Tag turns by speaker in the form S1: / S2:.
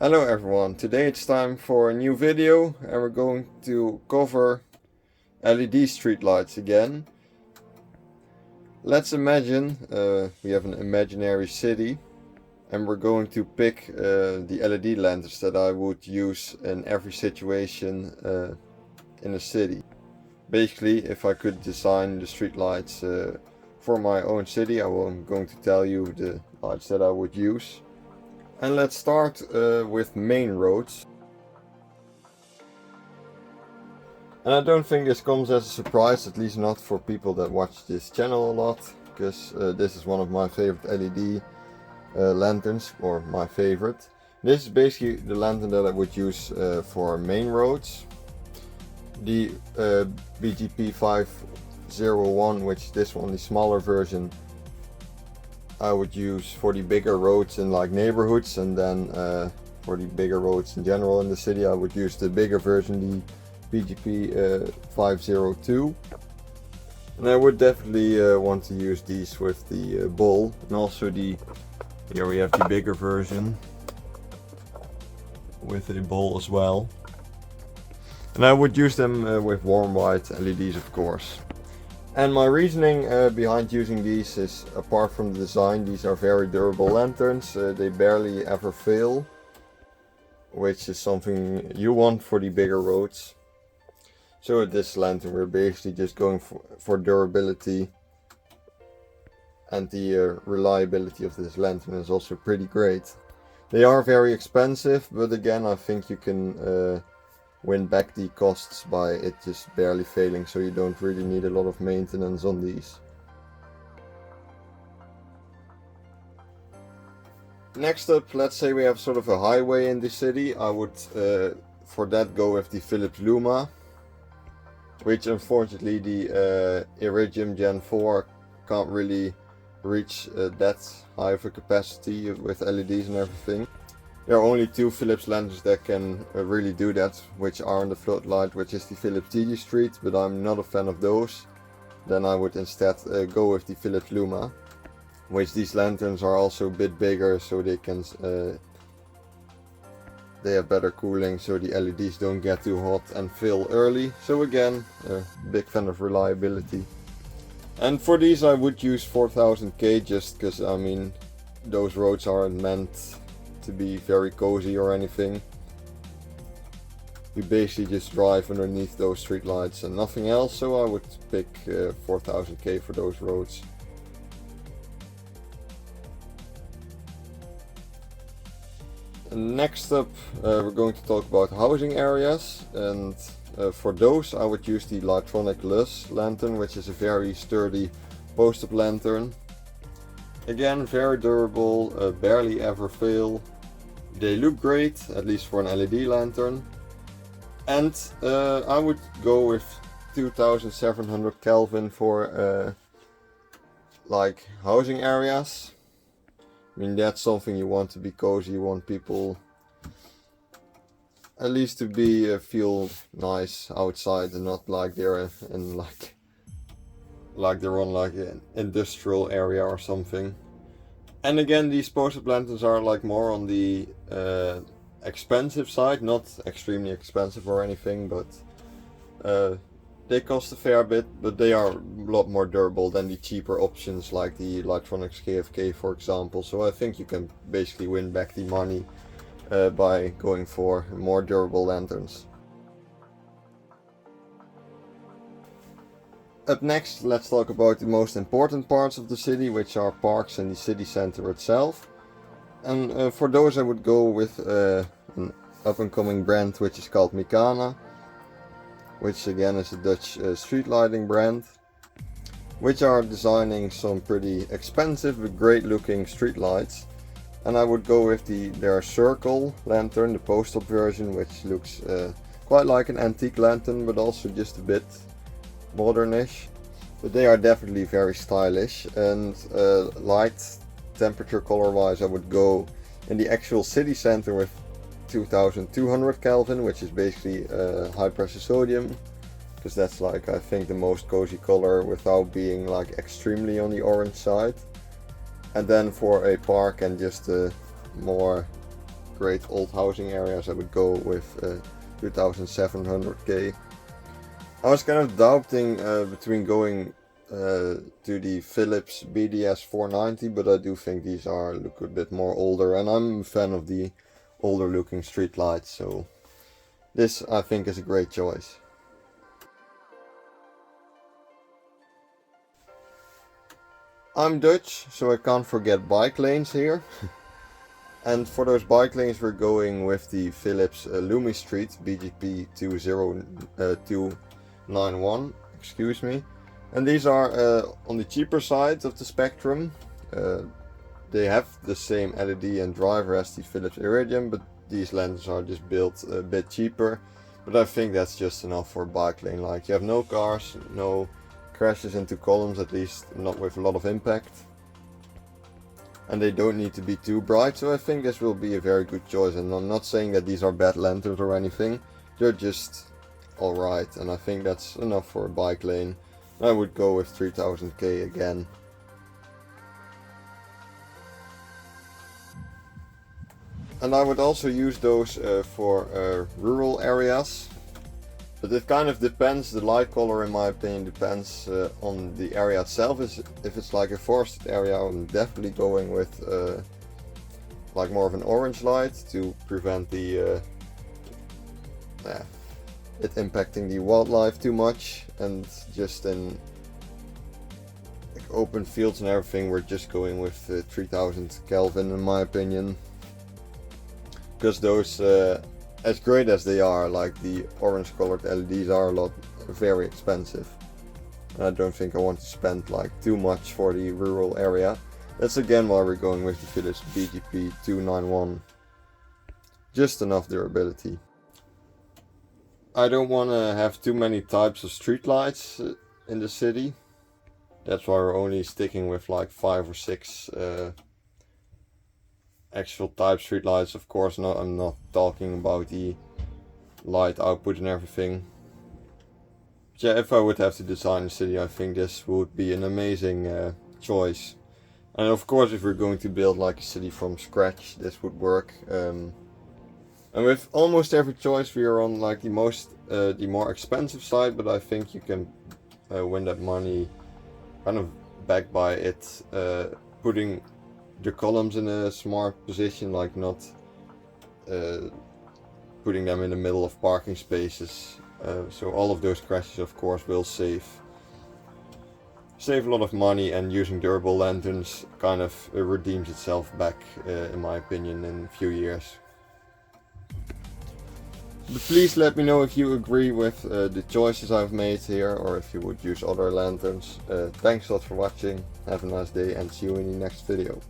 S1: Hello everyone, today it's time for a new video and we're going to cover LED streetlights again. Let's imagine we have an imaginary city and we're going to pick the LED lanterns that I would use in every situation in a city. Basically, if I could design the streetlights for my own city, I'm going to tell you the lights that I would use. And let's start with main roads. And I don't think this comes as a surprise, at least not for people that watch this channel a lot, because this is one of my favorite LED lanterns, or my favorite. This is basically the lantern that I would use for main roads. The BGP 501, which is this one, the smaller version, I would use for the bigger roads in like neighborhoods, and then for the bigger roads in general in the city I would use the bigger version, the BGP 502. And I would definitely want to use these with the bowl, and also here we have the bigger version with the bowl as well. And I would use them with warm white LEDs, of course. And my reasoning behind using these is, apart from the design, these are very durable lanterns. They barely ever fail, which is something you want for the bigger roads. So with this lantern we're basically just going for durability, and the reliability of this lantern is also pretty great. They are very expensive, but again I think you can win back the costs by it just barely failing, so you don't really need a lot of maintenance on these. Next up, let's say we have sort of a highway in the city. I would for that go with the Philips Luma, which unfortunately the Iridium Gen 4 can't really reach that high of a capacity with LEDs and everything. There are only two Philips lanterns that can really do that, which are on the floodlight, which is the Philips DD Street, but I'm not a fan of those. Then I would instead go with the Philips Luma, which these lanterns are also a bit bigger, so they have better cooling, so the LEDs don't get too hot and fail early. So again, a big fan of reliability. And for these I would use 4000K, just because I mean those roads aren't meant to be very cozy or anything. You basically just drive underneath those streetlights and nothing else, so I would pick 4000K for those roads. And next up we're going to talk about housing areas, and for those I would use the Lightronic Luz lantern, which is a very sturdy post-up lantern. Again, very durable, barely ever fail. They look great, at least for an LED lantern. And I would go with 2700 Kelvin for like housing areas. I mean, that's something you want to be cozy, you want people at least to be feel nice outside, and not like they're in like they're on like an industrial area or something. And again, these post-up lanterns are like more on the expensive side, not extremely expensive or anything, but they cost a fair bit, but they are a lot more durable than the cheaper options like the Lightronics KFK, for example. So I think you can basically win back the money by going for more durable lanterns. Up next, let's talk about the most important parts of the city, which are parks and the city center itself. And for those I would go with an up-and-coming brand which is called Mikana, which again is a Dutch street lighting brand, which are designing some pretty expensive but great looking street lights. And I would go with their circle lantern, the post-up version, which looks quite like an antique lantern, but also just a bit modernish. But they are definitely very stylish, and light temperature color wise I would go in the actual city center with 2200 Kelvin, which is basically high pressure sodium, because that's like I think the most cozy color without being like extremely on the orange side. And then for a park and just a more great old housing areas, I would go with 2700K. I was kind of doubting between going to the Philips BDS 490, but I do think these look a bit more older, and I'm a fan of the older looking streetlights, so this I think is a great choice. I'm Dutch, so I can't forget bike lanes here. And for those bike lanes we're going with the Philips Lumi Street BGP 20291, excuse me. And these are on the cheaper side of the spectrum. They have the same LED and driver as the Philips Iridium, but these lenses are just built a bit cheaper. But I think that's just enough for a bike lane. Like, you have no cars, no crashes into columns, at least not with a lot of impact. And they don't need to be too bright, so I think this will be a very good choice. And I'm not saying that these are bad lanterns or anything, they're just alright, and I think that's enough for a bike lane. I would go with 3000K again. And I would also use those for rural areas. But it kind of depends, the light color in my opinion depends on the area itself. If it's like a forested area, I'm definitely going with like more of an orange light to prevent the it impacting the wildlife too much. And just in like open fields and everything, we're just going with 3000 Kelvin in my opinion. Because those, as great as they are, like the orange colored LEDs are very expensive. And I don't think I want to spend like too much for the rural area. That's again why we're going with the Philips BGP 291. Just enough durability. I don't want to have too many types of streetlights in the city. That's why we're only sticking with like 5 or 6 actual type streetlights. Of course, I'm not talking about the light output and everything. But yeah, if I would have to design a city, I think this would be an amazing choice. And of course, if we're going to build like a city from scratch, this would work. And with almost every choice, we are on like the more expensive side, but I think you can win that money kind of back by it putting the columns in a smart position, like not putting them in the middle of parking spaces. So all of those crashes, of course, will save a lot of money, and using durable lanterns kind of redeems itself back, in my opinion, in a few years. But please let me know if you agree with the choices I've made here, or if you would use other lanterns. Thanks a lot for watching, have a nice day, and see you in the next video.